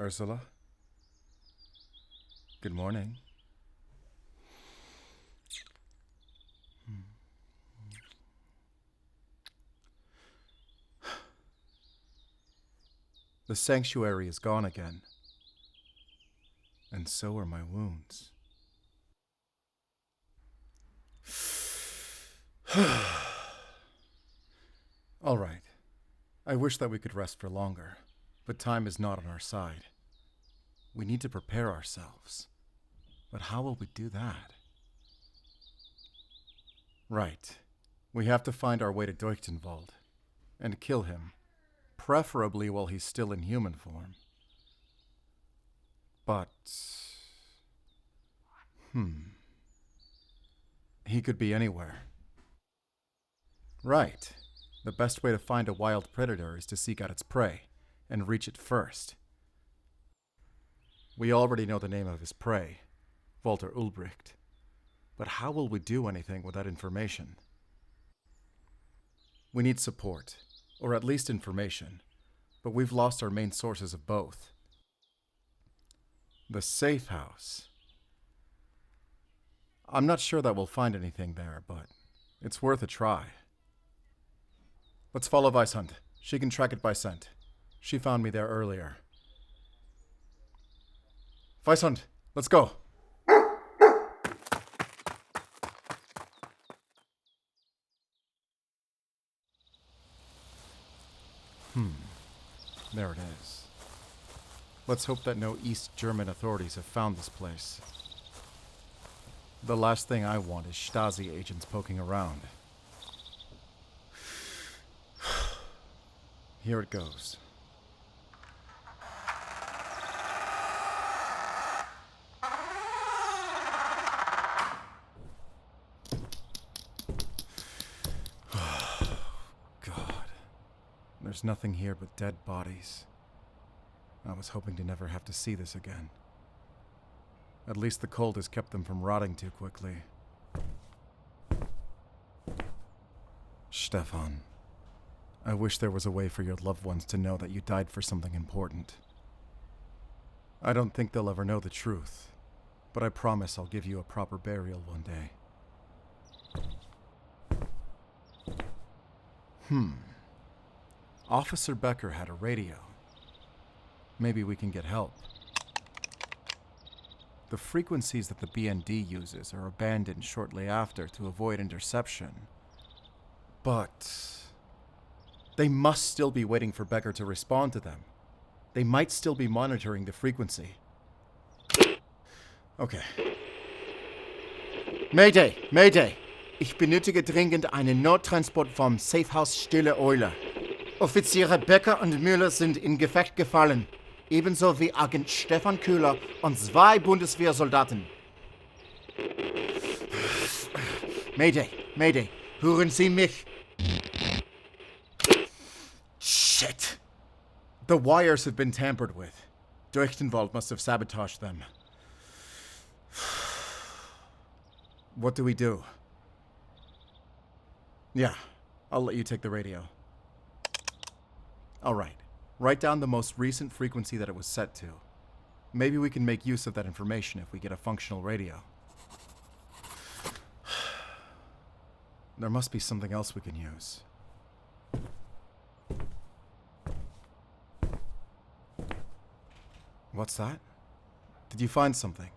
Ursula. Good morning. The sanctuary is gone again. And so are my wounds. All right. I wish that we could rest for longer, but time is not on our side. We need to prepare ourselves. But how will we do that? Right. We have to find our way to Durchdenwald and kill him, preferably while he's still in human form. But... He could be anywhere. Right. The best way to find a wild predator is to seek out its prey and reach it first. We already know the name of his prey, Walter Ulbricht. But how will we do anything with that information? We need support, or at least information, but we've lost our main sources of both. The safe house. I'm not sure that we'll find anything there, but it's worth a try. Let's follow Weisshund. She can track it by scent. She found me there earlier. Weisshund, let's go. There it is. Let's hope that no East German authorities have found this place. The last thing I want is Stasi agents poking around. Here it goes. There's nothing here but dead bodies. I was hoping to never have to see this again. At least the cold has kept them from rotting too quickly. Stefan, I wish there was a way for your loved ones to know that you died for something important. I don't think they'll ever know the truth, but I promise I'll give you a proper burial one day. Officer Becker had a radio. Maybe we can get help. The frequencies that the BND uses are abandoned shortly after to avoid interception. But they must still be waiting for Becker to respond to them. They might still be monitoring the frequency. Okay. Mayday! Mayday! Ich benötige dringend einen Nottransport vom Safehouse Stille Eule. Offiziere Becker und Müller sind in Gefecht gefallen, ebenso wie Agent Stefan Köhler und 2 Bundeswehrsoldaten. Mayday, Mayday, hören Sie mich? Shit! The wires have been tampered with. Durchdenwald must have sabotaged them. What do we do? Yeah, I'll let you take the radio. All right. Write down the most recent frequency that it was set to. Maybe we can make use of that information if we get a functional radio. There must be something else we can use. What's that? Did you find something?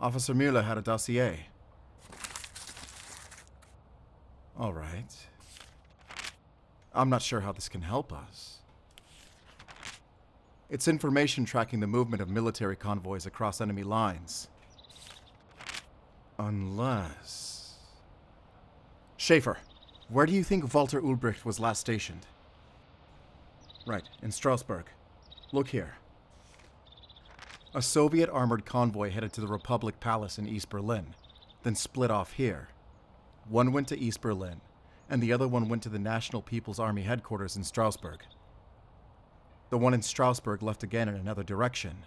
Officer Müller had a dossier. All right. I'm not sure how this can help us. It's information tracking the movement of military convoys across enemy lines. Unless... Schaefer, where do you think Walter Ulbricht was last stationed? Right, in Strasbourg. Look here. A Soviet armored convoy headed to the Republic Palace in East Berlin, then split off here. One went to East Berlin, and the other one went to the National People's Army headquarters in Strasbourg. The one in Strasbourg left again in another direction.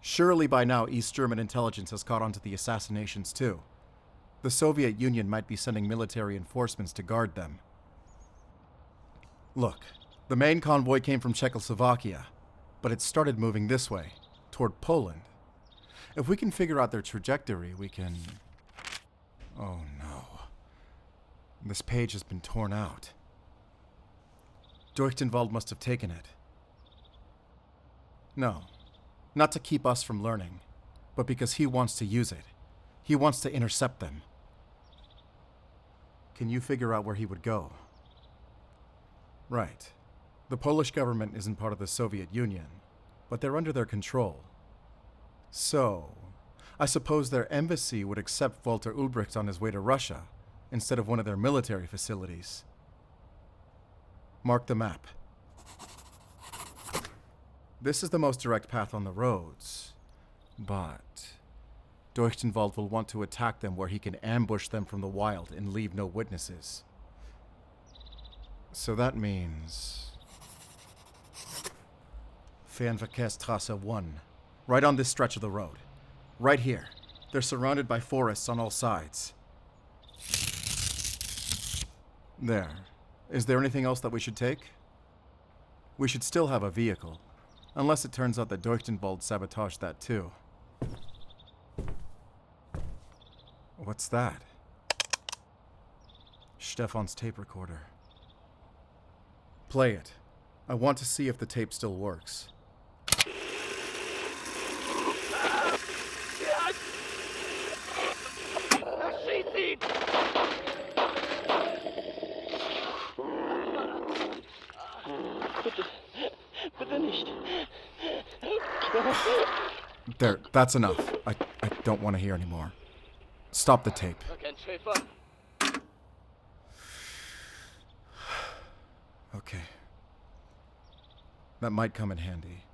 Surely by now East German intelligence has caught on to the assassinations too. The Soviet Union might be sending military enforcements to guard them. Look, The main convoy came from Czechoslovakia, but it started moving this way, toward Poland. If we can figure out their trajectory, we can... Oh no. This page has been torn out. Durchdenwald must have taken it. No, not to keep us from learning, but because he wants to use it. He wants to intercept them. Can you figure out where he would go? Right. The Polish government isn't part of the Soviet Union, but they're under their control. So, I suppose their embassy would accept Walter Ulbricht on his way to Russia, instead of one of their military facilities. Mark the map. This is the most direct path on the roads, but Durchdenwald will want to attack them where he can ambush them from the wild and leave no witnesses. So that means... Fernverkehrsstraße 1, right on this stretch of the road. Right here. They're surrounded by forests on all sides. There. Is there anything else that we should take? We should still have a vehicle, unless it turns out that Durchdenwald sabotaged that too. What's that? Stefan's tape recorder. Play it. I want to see if the tape still works. There, that's enough. I don't want to hear anymore. Stop the tape. Okay. That might come in handy.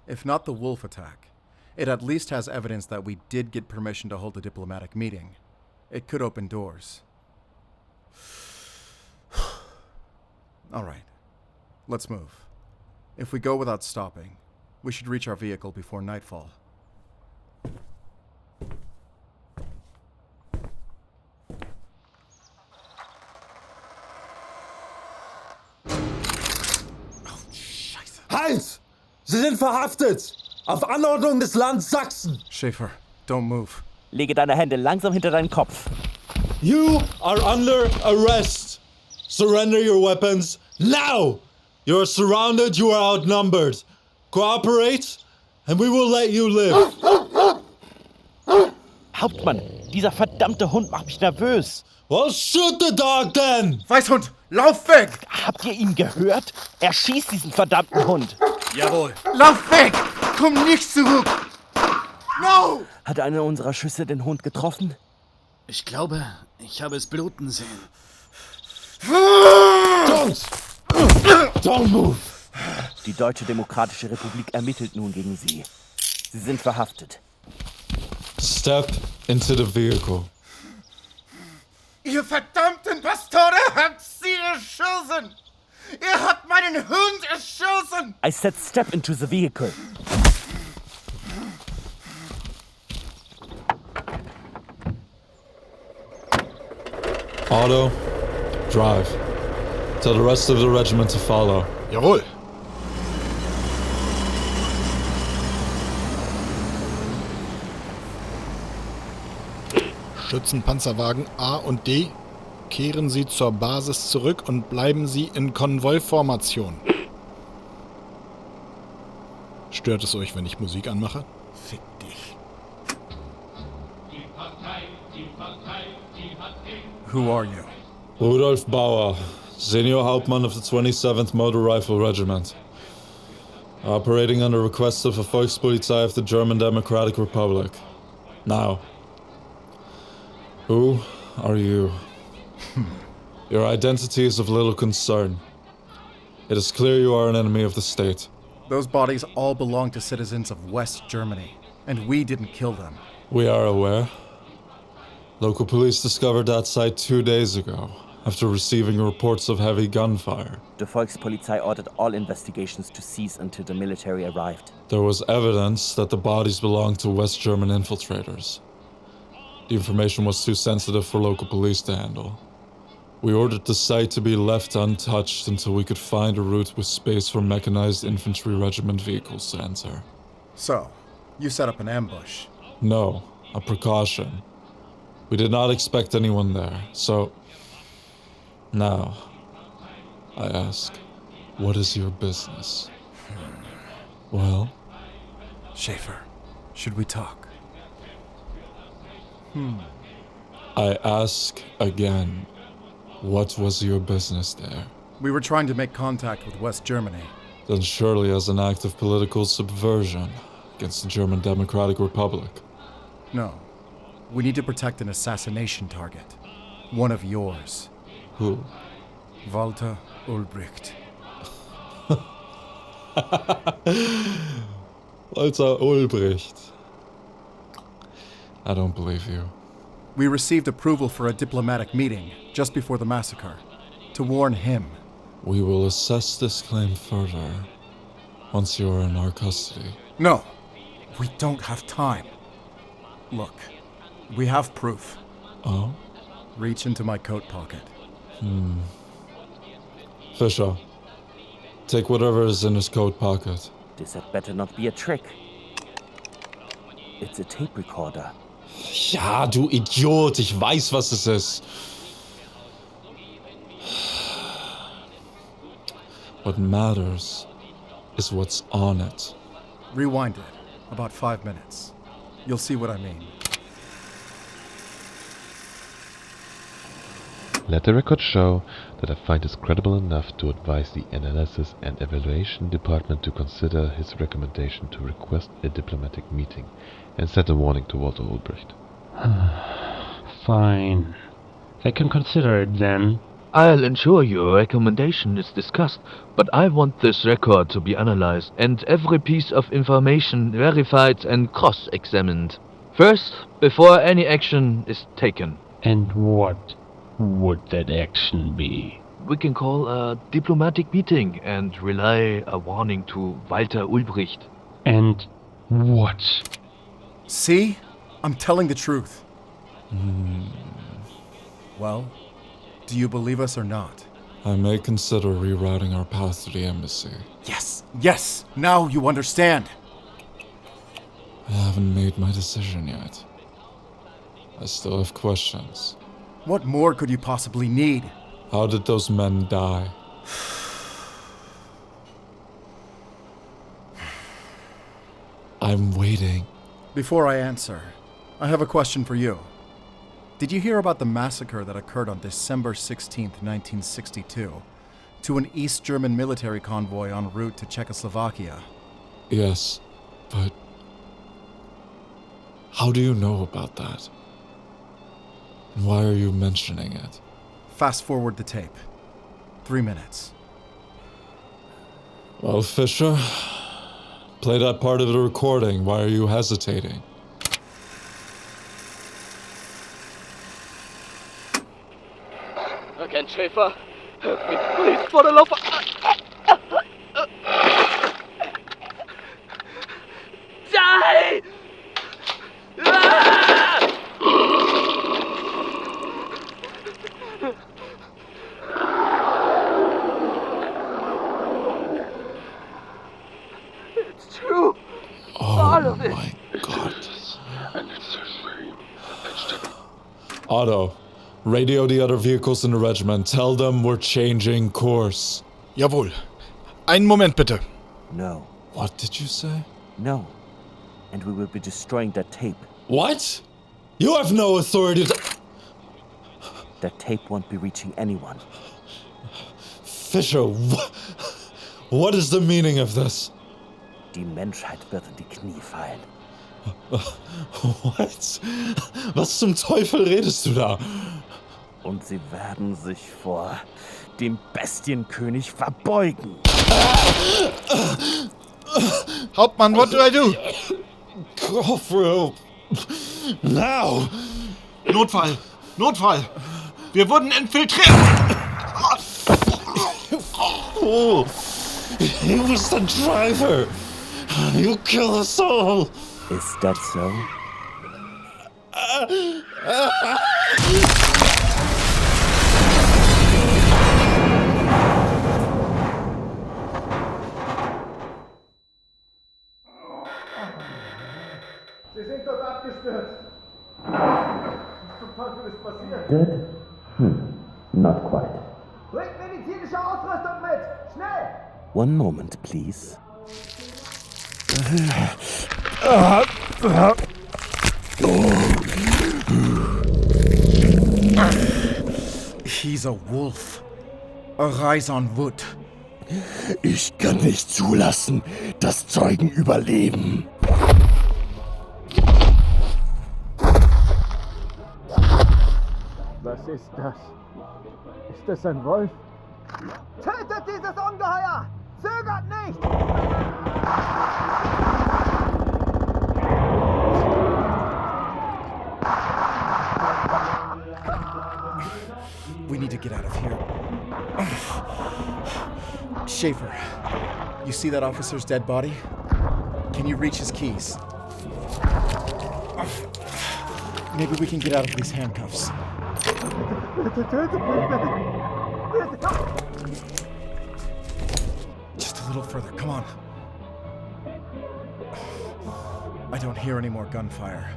If not the Wolf attack, it at least has evidence that we did get permission to hold a diplomatic meeting. It could open doors. All right. Let's move. If we go without stopping, we should reach our vehicle before nightfall. Halt! Sie sind verhaftet! Auf Anordnung des Landes Sachsen! Schaefer, don't move. Lege deine Hände langsam hinter deinen Kopf. You are under arrest! Surrender your weapons now! You are surrounded, you are outnumbered. Cooperate, and we will let you live. Hauptmann, dieser verdammte Hund macht mich nervös. Well, shoot the dog then! Weißhund, lauf weg! Habt ihr ihn gehört? Er schießt diesen verdammten Hund. Jawohl. Lauf weg! Komm nicht zurück! No! Hat einer unserer Schüsse den Hund getroffen? Ich glaube, ich habe es bluten sehen. Don't move! Die Deutsche Demokratische Republik ermittelt nun gegen Sie. Sie sind verhaftet. Step into the vehicle. Ihr verdammten Bastarde habt sie erschossen! Ihr habt meinen Hund erschossen! I said step into the vehicle. Otto, drive. Tell the rest of the regiment to follow. Jawohl. Schützenpanzerwagen A und D, kehren Sie zur Basis zurück und bleiben Sie in Konvoiformation. Stört es euch, wenn ich Musik anmache? Fick dich. Who are you? Rudolf Baur, Senior Hauptmann of the 27th Motor Rifle Regiment. Operating under request of the Volkspolizei of the German Democratic Republic. Now, who are you? Your identity is of little concern. It is clear you are an enemy of the state. Those bodies all belong to citizens of West Germany, and we didn't kill them. We are aware. Local police discovered that site 2 days ago, after receiving reports of heavy gunfire. The Volkspolizei ordered all investigations to cease until the military arrived. There was evidence that the bodies belonged to West German infiltrators. The information was too sensitive for local police to handle. We ordered the site to be left untouched until we could find a route with space for mechanized infantry regiment vehicles to enter. So, you set up an ambush. No, a precaution. We did not expect anyone there, so... Now, I ask, what is your business? Well? Schaefer, should we talk? I ask again, what was your business there? We were trying to make contact with West Germany. Then surely as an act of political subversion against the German Democratic Republic. No. We need to protect an assassination target. One of yours. Who? Walter Ulbricht. Walter Ulbricht. I don't believe you. We received approval for a diplomatic meeting just before the massacre. To warn him. We will assess this claim further once you're in our custody. No. We don't have time. Look. We have proof. Oh? Reach into my coat pocket. Fischer, take whatever is in his coat pocket. This had better not be a trick. It's a tape recorder. Ja, du Idiot, ich weiß, was es ist. What matters is what's on it. Rewind it. About 5 minutes. You'll see what I mean. Let the record show that I find this credible enough to advise the Analysis and Evaluation Department to consider his recommendation to request a diplomatic meeting and send a warning to Walter Ulbricht. Fine. They can consider it then. I'll ensure your recommendation is discussed, but I want this record to be analyzed and every piece of information verified and cross-examined. First, before any action is taken. And what would that action be? We can call a diplomatic meeting and relay a warning to Walter Ulbricht. And what? See? I'm telling the truth. Well, do you believe us or not? I may consider rerouting our path to the embassy. Yes, yes! Now you understand! I haven't made my decision yet. I still have questions. What more could you possibly need? How did those men die? I'm waiting. Before I answer, I have a question for you. Did you hear about the massacre that occurred on December 16th, 1962, to an East German military convoy en route to Czechoslovakia? Yes, but how do you know about that? And why are you mentioning it? Fast forward the tape. 3 minutes. Well, Fischer, play that part of the recording. Why are you hesitating? Again, Schaefer. Help me, please, for the love of... Die! It's true. All of it. My God. Otto, radio the other vehicles in the regiment. Tell them we're changing course. Jawohl. Einen Moment bitte. No, What did you say? no. And we will be destroying that tape. What? You have no authority to... That tape won't be reaching anyone. Fischer, what is the meaning of this? Die Menschheit wird in die Knie fallen. What? Was zum Teufel redest du da? Und sie werden sich vor dem Bestienkönig verbeugen. Hauptmann, what do I do? Call for help. Now! Notfall! Notfall! Wir wurden infiltriert! Oh, he was the driver! You kill us all! Is that so? Dead? Not quite. Bringt medizinische Ausrüstung mit! Schnell! One moment, please. He's a wolf. A rise on wood. Ich kann nicht zulassen, dass Zeugen überleben. Was ist das? Ist das ein Wolf? Tötet dieses Ungeheuer! Zögert nicht! We need to get out of here. Schaefer, you see that officer's dead body? Can you reach his keys? Maybe we can get out of these handcuffs. Just a little further, come on. I don't hear any more gunfire.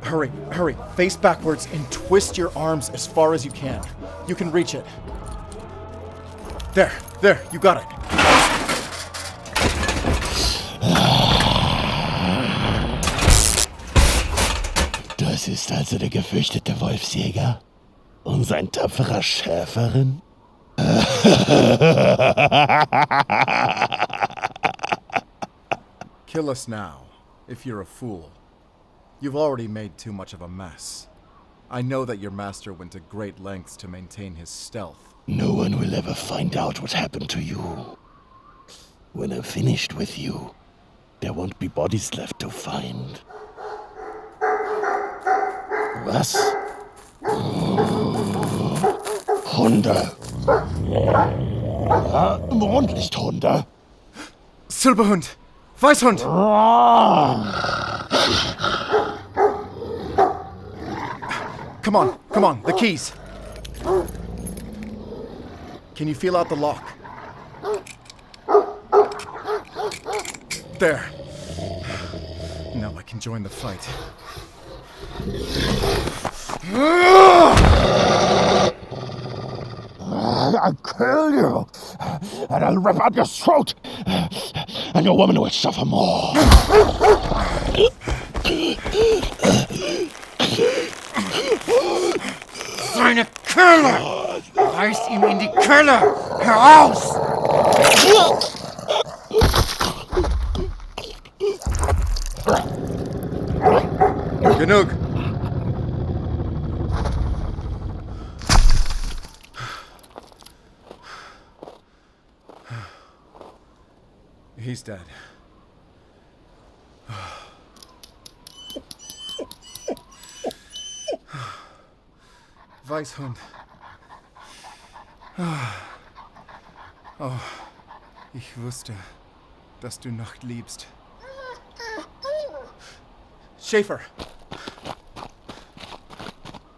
Hurry, hurry, face backwards and twist your arms as far as you can. You can reach it. There, you got it. Das ist also der gefürchtete Wolfsjäger und sein tapferer Schäferin? Kill us now, if you're a fool. You've already made too much of a mess. I know that your master went to great lengths to maintain his stealth. No one will ever find out what happened to you. When I'm finished with you, there won't be bodies left to find. Was? Hunde. Ja, Mondlichthunde. Silberhund! Weißhund! Come on, the keys. Can you feel out the lock? There. Now I can join the fight. I'll kill you, and I'll rip out your throat, and your woman will suffer more. Seine Kehle! Reiß ihm in die Kehle! Heraus! Genug! He's dead. Weißhund. Oh, ich wusste, dass du noch liebst. Schaefer!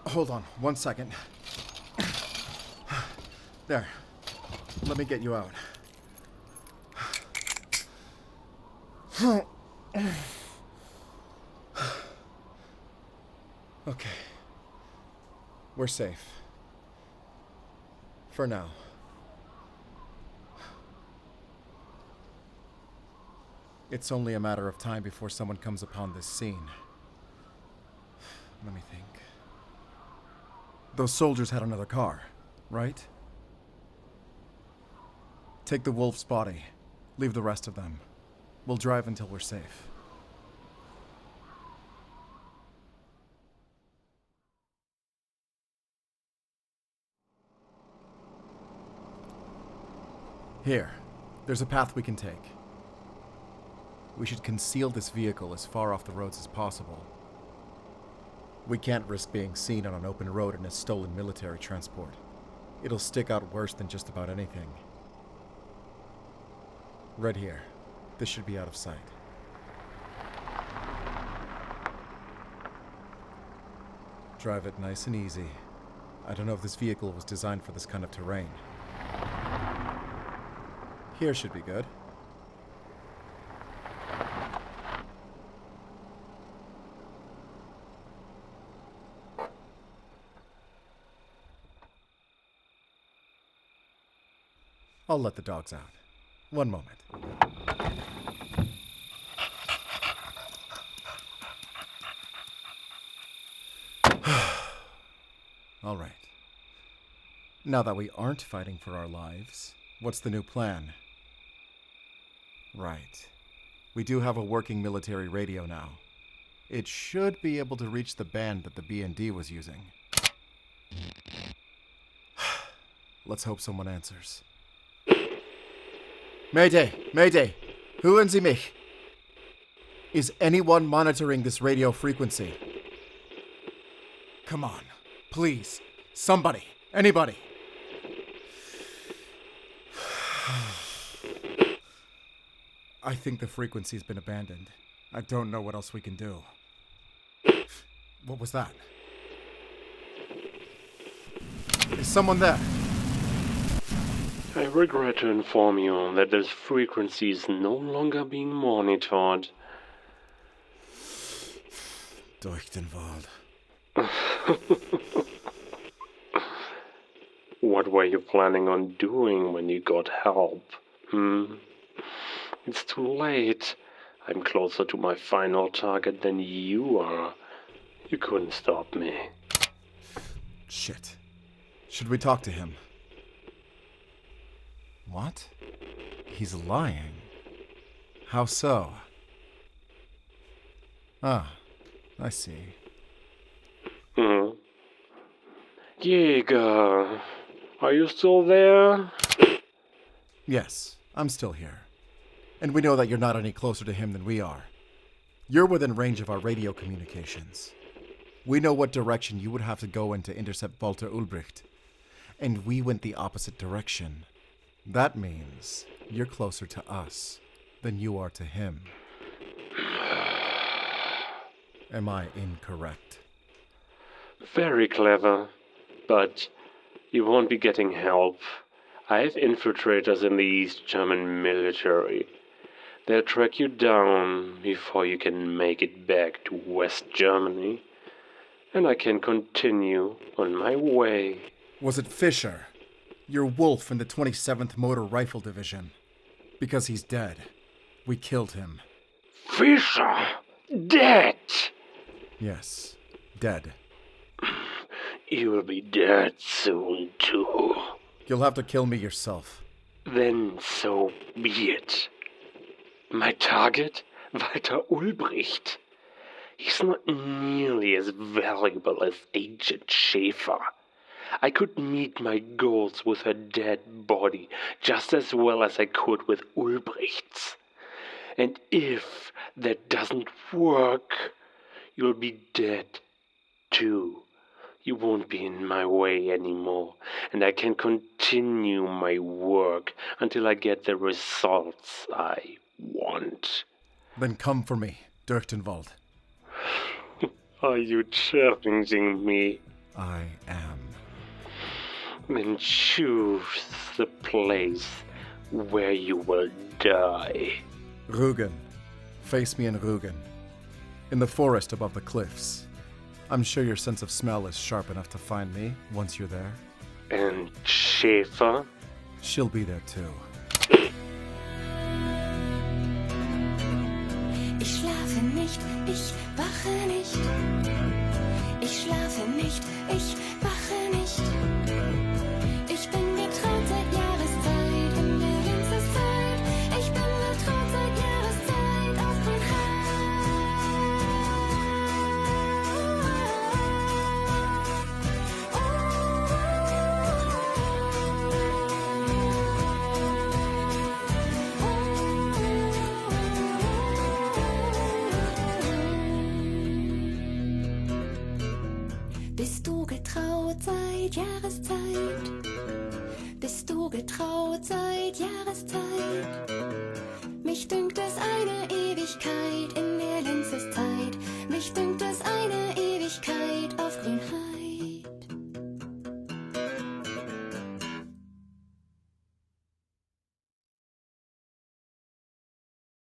Hold on, 1 second. There. Let me get you out. Okay. We're safe. For now. It's only a matter of time before someone comes upon this scene. Let me think. Those soldiers had another car, right? Take the wolf's body. Leave the rest of them. We'll drive until we're safe. Here. There's a path we can take. We should conceal this vehicle as far off the roads as possible. We can't risk being seen on an open road in a stolen military transport. It'll stick out worse than just about anything. Right here. This should be out of sight. Drive it nice and easy. I don't know if this vehicle was designed for this kind of terrain. Here should be good. I'll let the dogs out. One moment. All right. Now that we aren't fighting for our lives, what's the new plan? Right. We do have a working military radio now. It should be able to reach the band that the BND was using. Let's hope someone answers. Mayday! Mayday! Hören Sie mich? Is anyone monitoring this radio frequency? Come on. Please. Somebody. Anybody. I think the frequency's been abandoned. I don't know what else we can do. What was that? Is someone there? I regret to inform you that this frequency is no longer being monitored. Durchdenwald. What were you planning on doing when you got help? It's too late. I'm closer to my final target than you are. You couldn't stop me. Shit. Should we talk to him? What? He's lying. How so? Ah, I see. Jäger, are you still there? Yes, I'm still here. And we know that you're not any closer to him than we are. You're within range of our radio communications. We know what direction you would have to go in to intercept Walter Ulbricht. And we went the opposite direction. That means you're closer to us than you are to him. Am I incorrect? Very clever, but you won't be getting help. I have infiltrators in the East German military. They'll track you down before you can make it back to West Germany. And I can continue on my way. Was it Fischer? Your wolf in the 27th Motor Rifle Division? Because he's dead. We killed him. Fischer! Dead! Yes, dead. You'll be dead soon, too. You'll have to kill me yourself. Then so be it. My target? Walter Ulbricht. He's not nearly as valuable as Agent Schäfer. I could meet my goals with her dead body just as well as I could with Ulbricht's. And if that doesn't work, you'll be dead, too. You won't be in my way anymore, and I can continue my work until I get the results I want. Then come for me, Durchdenwald. Are you challenging me? I am. Then choose the place where you will die. Rügen. Face me in Rügen. In the forest above the cliffs. I'm sure your sense of smell is sharp enough to find me once you're there. And Schäfer? She'll be there too. Ich schlafe nicht, ich wache nicht. Ich schlafe nicht, ich wache nicht. Ich bin getraut seit Jahreszeit in der Winterszeit. Ich bin getraut seit Jahreszeit auf Bist du getraut seit Jahreszeit? Bist du getraut seit Jahreszeit? Mich dünkt es eine Ewigkeit in der Lenzeszeit.